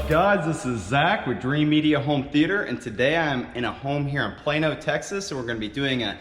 up, guys? This is Zach with Dreamedia Home Theater, and today I'm in a home here in Plano, Texas, and we're going to be doing an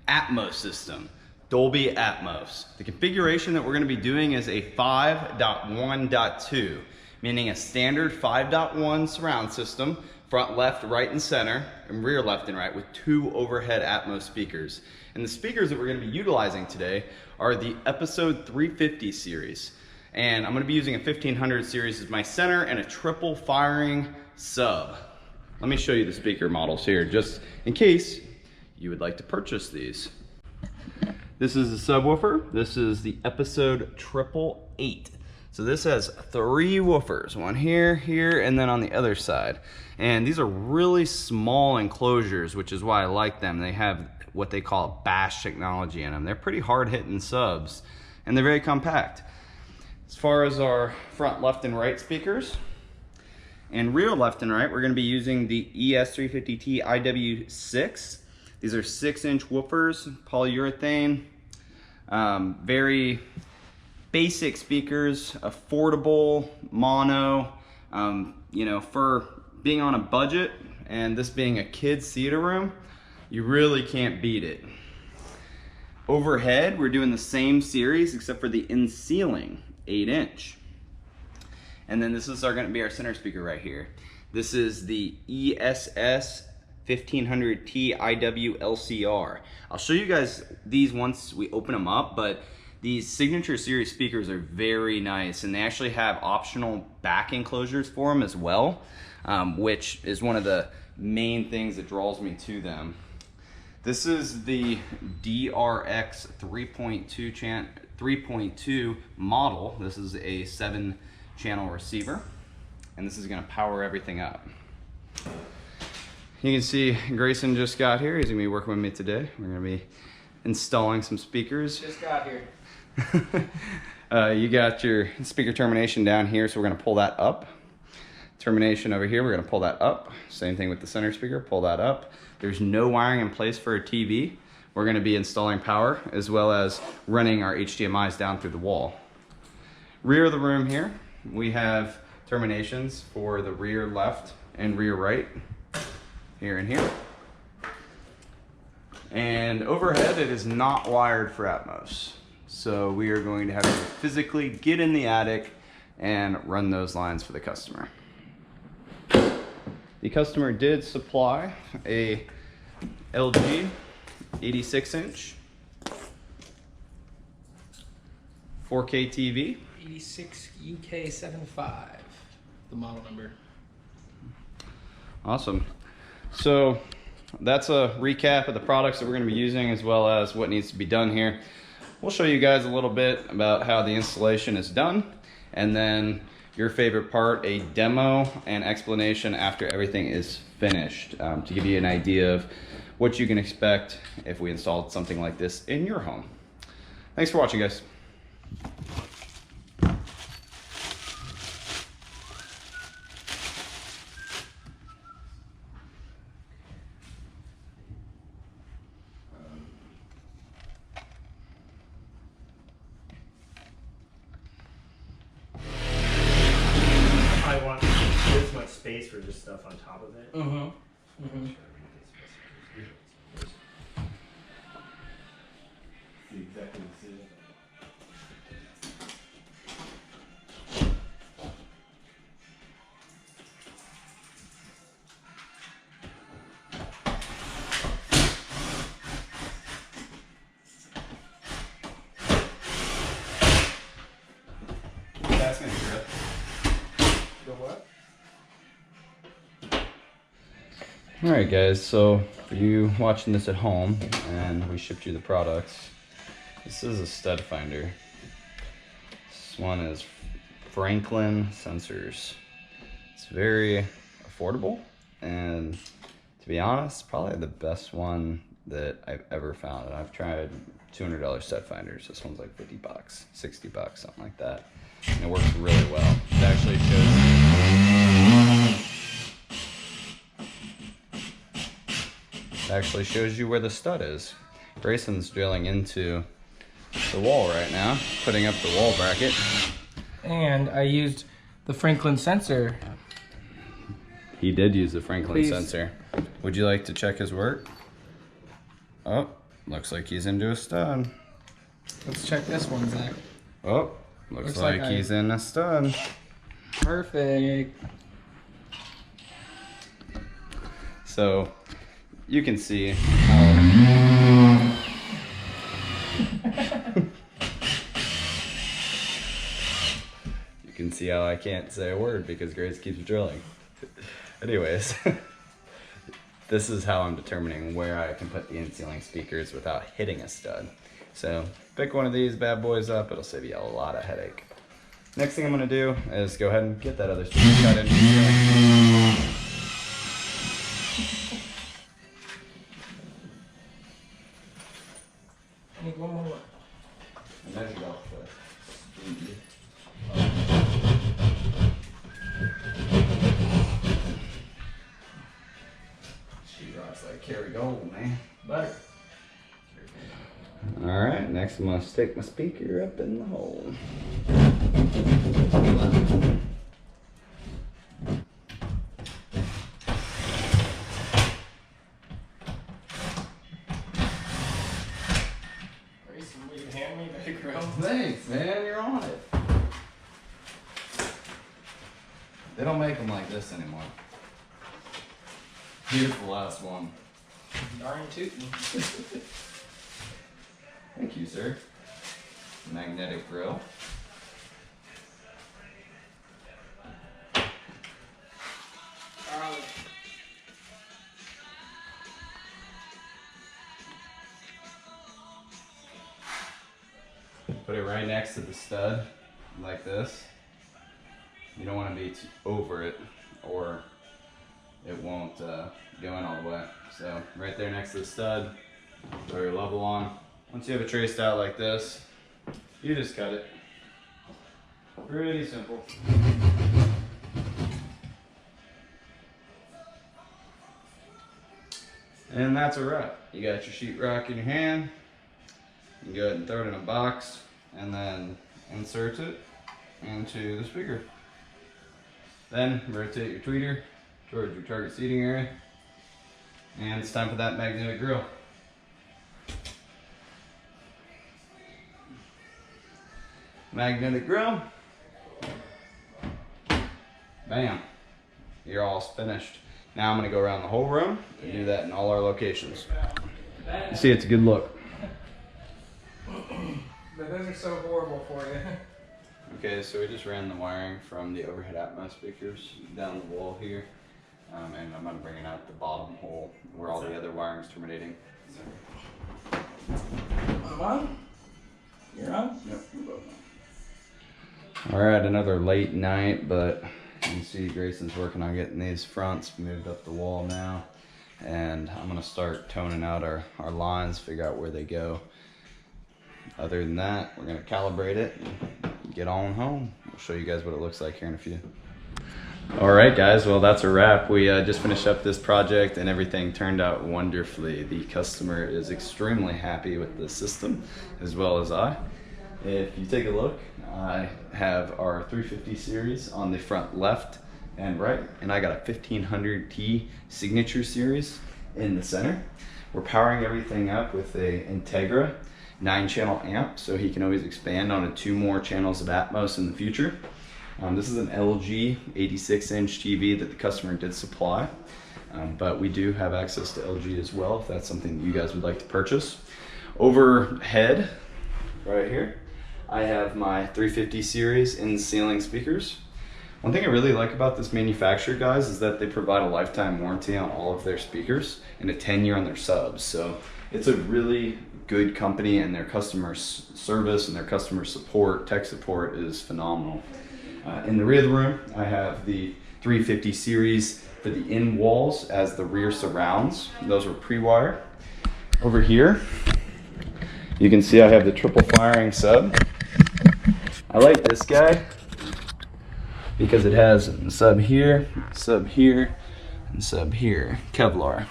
Atmos system, Dolby Atmos. The configuration that we're going to be doing is a 5.1.2, meaning a standard 5.1 surround system, front, left, right, and center, and rear, left, and right, with 2 overhead Atmos speakers. And the speakers that we're going to be utilizing today are the Episode 350 series. And I'm going to be using a 1500 series as my center and a triple firing sub. Let me show you the speaker models here, just in case you would like to purchase these. This is the subwoofer. This is the Episode 888. So this has 3 woofers, one here, here, and then on the other side. And these are really small enclosures, which is why I like them. They have what they call bash technology in them. They're pretty hard-hitting subs, and they're very compact. As far as our front left and right speakers and rear left and right, we're going to be using the ES350T IW6. These are 6-inch woofers, polyurethane, very basic speakers, affordable, mono, you know, for being on a budget and this being a kid's theater room, you really can't beat it. Overhead, we're doing the same series except for the in-ceiling 8-inch. And then this is going to be our center speaker right here. This is the ESS 1500T IW LCR. I'll show you guys these once we open them up, but these signature series speakers are very nice, and they actually have optional back enclosures for them as well, which is one of the main things that draws me to them. This is the DRX 3.2 model. This is a 7-channel receiver, and this is going to power everything up. You can see Grayson just got here. He's going to be working with me today. We're going to be installing some speakers. Just got here. You got your speaker termination down here, so we're going to pull that up. Termination over here, we're going to pull that up. Same thing with the center speaker, pull that up. There's no wiring in place for a TV. We're going to be installing power as well as running our HDMIs down through the wall. Rear of the room here, we have terminations for the rear left and rear right, here and here. And overhead, it is not wired for Atmos. So we are going to have to physically get in the attic and run those lines for the customer. The customer did supply a LG 86-inch 4K TV. 86 UK75, the model number. Awesome. So that's a recap of the products that we're going to be using as well as what needs to be done here. We'll show you guys a little bit about how the installation is done, and then your favorite part, a demo and explanation after everything is finished, to give you an idea of what you can expect if we installed something like this in your home. Thanks for watching, guys. I want this much space for just stuff on top of it. Exactly the same. That's gonna be good. The what? Alright guys, so for you watching this at home, and we shipped you the products, this is a stud finder. This one is Franklin Sensors. It's very affordable, and to be honest, probably the best one that I've ever found. And I've tried $200 stud finders. This one's like 50 bucks, 60 bucks, something like that. And it works really well. It actually shows you where the stud is. Grayson's drilling into the wall right now, putting up the wall bracket. And I used the Franklin sensor He did use the Franklin Please. sensor. Would you like to check his work? Oh, looks like he's into a stud. Let's check this one, Zach. Oh, looks like he's in a stud. Perfect. So you can see how you can see how I can't say a word because Grace keeps drilling. Anyways, this is how I'm determining where I can put the in-ceiling speakers without hitting a stud. So pick one of these bad boys up, it'll save you a lot of headache. Next thing I'm gonna do is go ahead and get that other speaker cut into the ceiling. I need one more. And there's your golf club. She rocks like Carrie Gold, man. Butter. Alright, next I'm gonna stick my speaker up in the hole. Grayson, will you hand me the grill? Thanks, man, you're on it. They don't make them like this anymore. Beautiful last one. Darn tootin'. Thank you, sir. Magnetic grill. Put it right next to the stud, like this. You don't want to be too over it, or it won't go in all the way. So right there next to the stud, throw your level on. Once you have it traced out like this, you just cut it. Pretty simple. And that's a wrap. You got your sheetrock in your hand. You can go ahead and throw it in a box and then insert it into the speaker. Then rotate your tweeter towards your target seating area. And it's time for that magnetic grill. Magnetic grill. Bam. You're all finished. Now I'm gonna go around the whole room and do that in all our locations. You see, it's a good look. But those are so horrible for you. Okay, so we just ran the wiring from the overhead Atmos speakers down the wall here. And I'm gonna bring it out the bottom hole where all the other wiring's terminating. I'm on? You're on? Yep, we're both on. All right, another late night, but you can see Grayson's working on getting these fronts moved up the wall now. And I'm gonna start toning out our lines, figure out where they go. Other than that, we're gonna calibrate it and get on home. I'll show you guys what it looks like here in a few. All right, guys, well, that's a wrap. We just finished up this project and everything turned out wonderfully. The customer is extremely happy with the system, as well as I. If you take a look, I have our 350 series on the front left and right, and I got a 1500T signature series in the center. We're powering everything up with a Integra 9-channel amp, so he can always expand on 2 more channels of Atmos in the future. This is an LG 86-inch TV that the customer did supply, but we do have access to LG as well if that's something that you guys would like to purchase. Overhead, right here, I have my 350 series in-ceiling speakers. One thing I really like about this manufacturer, guys, is that they provide a lifetime warranty on all of their speakers and a 10-year on their subs. So it's a really good company, and their customer service and their customer support, tech support, is phenomenal. In the rear of the room, I have the 350 series for the in walls as the rear surrounds. Those were pre-wired. Over here, you can see I have the triple firing sub. I like this guy because it has a sub here, and sub here, Kevlar.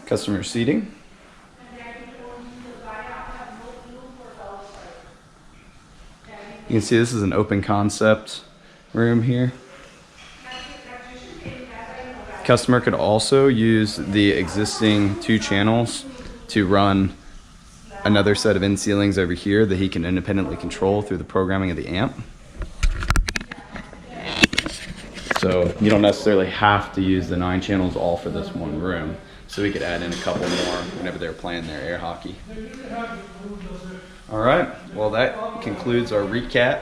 Customer seating. You can see this is an open concept room here. Customer could also use the existing 2 channels to run another set of end ceilings over here that he can independently control through the programming of the amp. So you don't necessarily have to use the 9 channels all for this one room. So we could add in a couple more whenever they're playing their air hockey. All right, well that concludes our recap,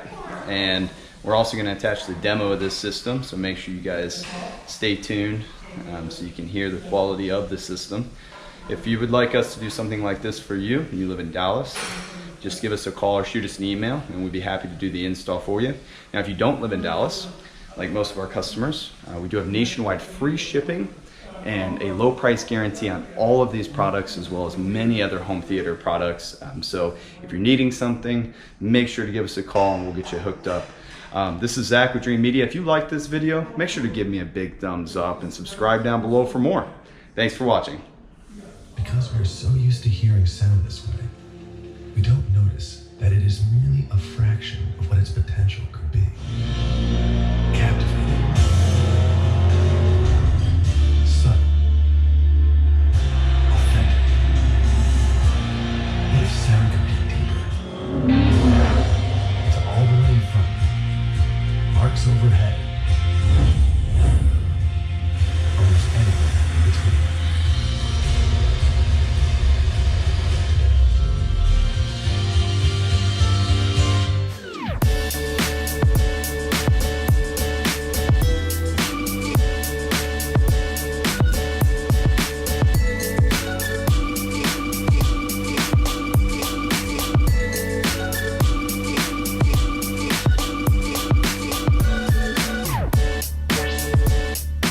and we're also going to attach the demo of this system, so make sure you guys stay tuned so you can hear the quality of the system. If you would like us to do something like this for you, and you live in Dallas, just give us a call or shoot us an email, and we'd be happy to do the install for you. Now, if you don't live in Dallas, like most of our customers, we do have nationwide free shipping and a low price guarantee on all of these products, as well as many other home theater products. So if you're needing something, make sure to give us a call and we'll get you hooked up. This is Zach with Dreamedia. If you like this video, make sure to give me a big thumbs up and subscribe down below for more. Thanks for watching. Because we're so used to hearing sound this way, we don't notice that it is merely a fraction of what its potential could be. Captivating. Subtle. Authentic. What if sound could be deeper? It's all the way in front of you. Arcs overhead.